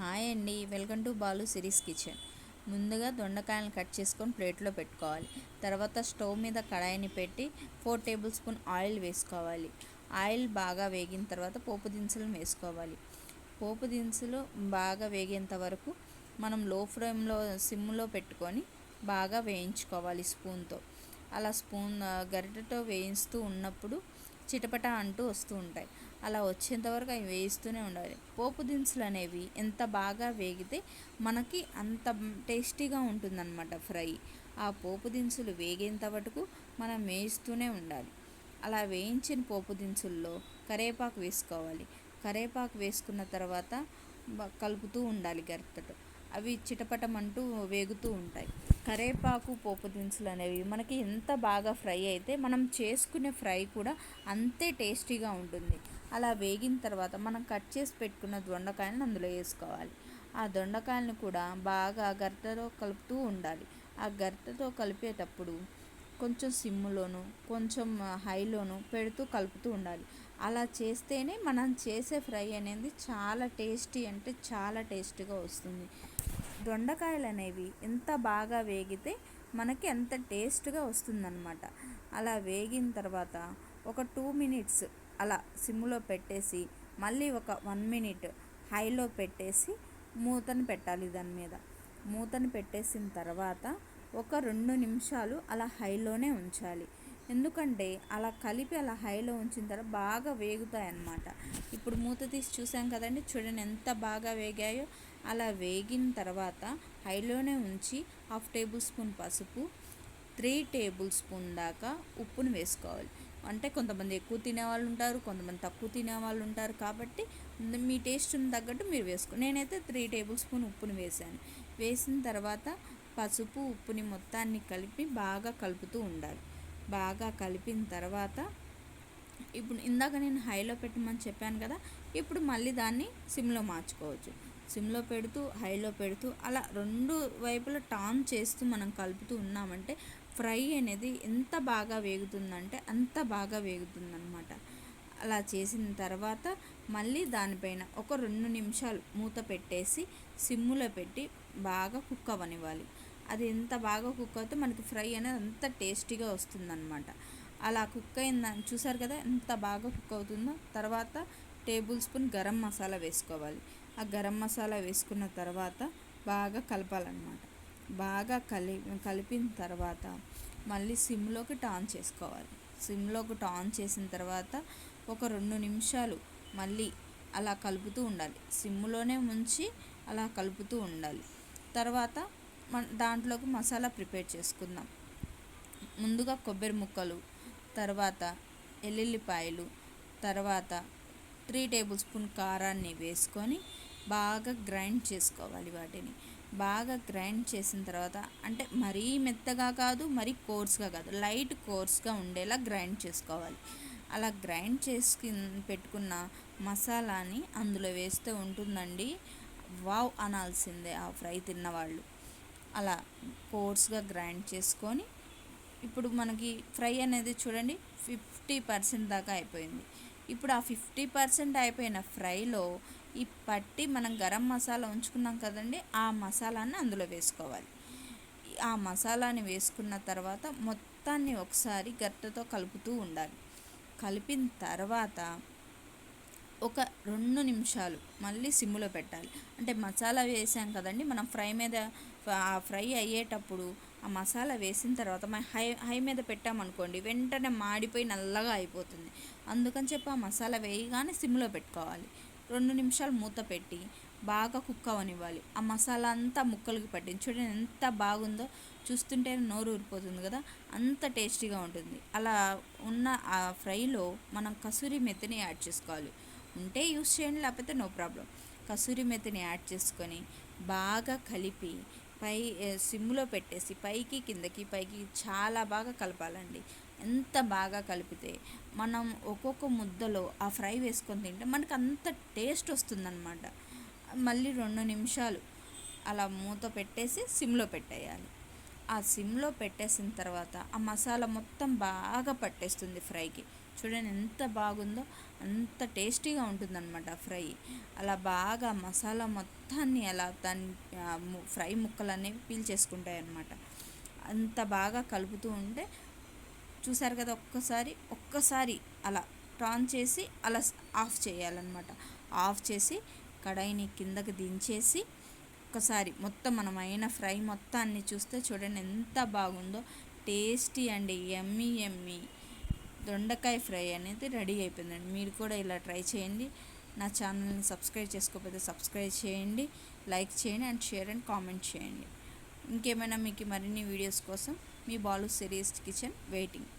Hi అండి, welcome to Balu series kitchen. ముందుగా దొండకాయలను cut చేసుకొని ప్లేట్లో పెట్టుకోవాలి. తర్వాత స్టవ్ మీద కడాయిని పెట్టి 4 టేబుల్ స్పూన్ ఆయిల్ వేసుకోవాలి. ఆయిల్ బాగా వేగిన తర్వాత పోపు దినుసులను వేసుకోవాలి. పోపు దినుసులు బాగా వేగేంత వరకు మనం లో ఫ్లేమ్లో సిమ్లో పెట్టుకొని బాగా వేయించుకోవాలి స్పూన్తో. అలా గరిటెతో వేయిస్తూ ఉన్నప్పుడు చిటపట అంటూ వస్తూ ఉంటాయి. అలా వచ్చేంతవరకు అవి వేయిస్తూనే ఉండాలి. పోపు దినుసులు అనేవి ఎంత బాగా వేగితే మనకి అంత టేస్టీగా ఉంటుందన్నమాట ఫ్రై. ఆ పోపు దినుసులు వేగేంత వరకు మనం వేయిస్తూనే ఉండాలి. అలా వేయించిన పోపు దినుసుల్లో కరివేపాకు వేసుకోవాలి. కరివేపాకు వేసుకున్న తర్వాత కలుపుతూ ఉండాలి గరిటెతో. అవి చిటపటమంటూ వేగుతూ ఉంటాయి. కరివేపాకు పోపు దినుసులు అనేవి మనకి ఎంత బాగా ఫ్రై అయితే మనం చేసుకునే ఫ్రై కూడా అంతే టేస్టీగా ఉంటుంది. అలా వేగిన తర్వాత మనం కట్ చేసి పెట్టుకున్న దొండకాయలను అందులో వేసుకోవాలి. ఆ దొండకాయలను కూడా బాగా గరిటెతో కలుపుతూ ఉండాలి. ఆ గరిటెతో కలిపేటప్పుడు కొంచెం సిమ్లోను కొంచెం హైలోను పెడుతూ కలుపుతూ ఉండాలి. అలా చేస్తేనే మనం చేసే ఫ్రై అనేది చాలా టేస్టీ అంటే చాలా టేస్టీగా వస్తుంది. దొండకాయలు అనేవి ఎంత బాగా వేగితే మనకి అంత టేస్ట్గా వస్తుందన్నమాట. అలా వేగిన తర్వాత ఒక 2 మినిట్స్ అలా సిమ్లో పెట్టేసి మళ్ళీ ఒక 1 మినిట్ హైలో పెట్టేసి మూతను పెట్టాలి. దాని మీద మూతను పెట్టేసిన తర్వాత ఒక 2 నిమిషాలు అలా హైలోనే ఉంచాలి. ఎందుకంటే అలా కలిపి అలా హైలో ఉంచిన తర్వాత బాగా వేగుతాయి అన్నమాట. ఇప్పుడు మూత తీసి చూసాం కదండి, చూడండి ఎంత బాగా వేగాయో. అలా వేగిన తర్వాత హైలోనే ఉంచి 1/2 టేబుల్ స్పూన్ పసుపు, 3 టేబుల్ స్పూన్ దాకా ఉప్పును వేసుకోవాలి. అంటే కొంతమంది ఎక్కువ తినేవాళ్ళు ఉంటారు, కొంతమంది తక్కువ తినేవాళ్ళు ఉంటారు. కాబట్టి మీ టేస్ట్ని తగ్గట్టు మీరు వేసుకోండి. నేనైతే 3 టేబుల్ స్పూన్ ఉప్పుని వేసాను. వేసిన తర్వాత పసుపు ఉప్పుని మొత్తాన్ని కలిపి బాగా కలుపుతూ ఉండాలి. బాగా కలిపిన తర్వాత ఇప్పుడు ఇందాక నేను హైలో పెట్టమని చెప్పాను కదా, ఇప్పుడు మళ్ళీ దాన్ని సిమ్లో మార్చుకోవచ్చు. సిమ్లో పెడుతూ హైలో పెడుతూ అలా 2 వైపులా టర్న్ చేస్తూ మనం కలుపుతూ ఉన్నామంటే ఫ్రై అనేది ఎంత బాగా వేగుతుందంటే అంత బాగా వేగుతుందన్నమాట. అలా చేసిన తర్వాత మళ్ళీ దానిపైన ఒక 2 నిమిషాలు మూత పెట్టేసి సిమ్లో పెట్టి బాగా కుక్ అవ్వనివ్వాలి. అది ఎంత బాగా కుక్ అవుతే మనకి ఫ్రై అనేది అంత టేస్టీగా వస్తుందన్నమాట. అలా కుక్ అయిందని చూసారు కదా ఎంత బాగా కుక్ అవుతుందో. తర్వాత టేబుల్ స్పూన్ గరం మసాలా వేసుకోవాలి. ఆ గరం మసాలా వేసుకున్న తర్వాత బాగా కలపాలన్నమాట. బాగా కలిపిన తర్వాత మళ్ళీ సిమ్లోకి టర్న్ చేసుకోవాలి. సిమ్లోకి టర్న్ చేసిన తర్వాత ఒక 2 నిమిషాలు మళ్ళీ అలా కలుపుతూ ఉండాలి. సిమ్లోనే ఉంచి అలా కలుపుతూ ఉండాలి. తర్వాత దాంట్లోకి మసాలా ప్రిపేర్ చేసుకుందాం. ముందుగా కొబ్బరి ముక్కలు, తర్వాత ఎల్లుల్లిపాయలు, తర్వాత 3 టేబుల్ స్పూన్ కారాన్ని వేసుకొని బాగా గ్రైండ్ చేసుకోవాలి. వాటిని బాగా గ్రైండ్ చేసిన తర్వాత అంటే మరీ మెత్తగా కాదు, మరీ కోర్స్గా కాదు, లైట్ కోర్స్గా ఉండేలా గ్రైండ్ చేసుకోవాలి. అలా గ్రైండ్ చేసి పెట్టుకున్న మసాలాని అందులో వేస్తే ఉంటుందండి, వావ్ అనాల్సిందే ఆ ఫ్రై తిన్నవాళ్ళు. అలా కోర్స్గా గ్రైండ్ చేసుకొని ఇప్పుడు మనకి ఫ్రై అనేది చూడండి 50% దాకా అయిపోయింది. ఇప్పుడు ఆ 50% అయిపోయిన ఫ్రైలో ఈ పట్టి మనం గరం మసాలా ఉంచుకున్నాం కదండి, ఆ మసాలాన్ని అందులో వేసుకోవాలి. ఆ మసాలాని వేసుకున్న తర్వాత మొత్తాన్ని ఒకసారి గరిటెతో కలుపుతూ ఉండాలి. కలిపిన తర్వాత ఒక 2 నిమిషాలు మళ్ళీ సిమ్లో పెట్టాలి. అంటే మసాలా వేసాం కదండి, మనం ఫ్రై అయ్యేటప్పుడు ఆ మసాలా వేసిన తర్వాత మనం హై మీద పెట్టామనుకోండి వెంటనే మాడిపోయి నల్లగా అయిపోతుంది. అందుకని చెప్పి ఆ మసాలా వేయగానే సిమ్లో పెట్టుకోవాలి. 2 నిమిషాలు మూత పెట్టి బాగా కుక్ అవ్వనివ్వాలి. ఆ మసాలా అంతా ముక్కలకి పట్టింది. చూడండి ఎంత బాగుందో, చూస్తుంటే నోరు ఊరిపోతుంది కదా, అంత టేస్టీగా ఉంటుంది. అలా ఉన్న ఆ ఫ్రైలో మనం కసూరి మెతిని యాడ్ చేసుకోవాలి. ఉంటే యూస్ చేయండి, లేకపోతే నో ప్రాబ్లం. కసూరి మెతిని యాడ్ చేసుకొని బాగా కలిపి సిమ్లో పెట్టేసి పైకి కిందకి చాలా బాగా కలపాలండి. ఎంత బాగా కలిపితే మనం ఒక్కొక్క ముద్దలో ఆ ఫ్రై వేసుకొని తింటే మనకు అంత టేస్ట్ వస్తుందన్నమాట. మళ్ళీ 2 నిమిషాలు అలా మూత పెట్టేసి సిమ్లో పెట్టేయాలి. ఆ సిమ్లో పెట్టేసిన తర్వాత ఆ మసాలా మొత్తం బాగా పట్టేస్తుంది ఫ్రైకి. చూడండి ఎంత బాగుందో, అంత టేస్టీగా ఉంటుందన్నమాట ఫ్రై. అలా బాగా మసాలా మొత్తాన్ని అలా దాని ఫ్రై ముక్కలు అనేవి పీల్చేసుకుంటాయి అన్నమాట. అంత బాగా కలుపుతూ ఉంటే చూసారు కదా, ఒక్కసారి అలా టర్న్ చేసి అలా ఆఫ్ చేయాలన్నమాట. ఆఫ్ చేసి కడాయిని కిందకి దించేసి ఒక్కసారి మొత్తం మనమైన ఫ్రై మొత్తాన్ని చూస్తే చూడండి ఎంత బాగుందో. టేస్టీ అండి, యమ్మీ యమ్మీ దొండకాయ ఫ్రై అనేది రెడీ అయిపోయిందండి. మీరు కూడా ఇలా ట్రై చేయండి. నా ఛానల్ని సబ్స్క్రైబ్ చేసుకోకపోతే సబ్స్క్రైబ్ చేయండి, లైక్ చేయండి అండ్ షేర్ అండ్ కామెంట్ చేయండి. ఇంకేమైనా మీకు మరిన్ని వీడియోస్ కోసం మీ బాలు సిరీస్ కిచెన్ వెయిటింగ్.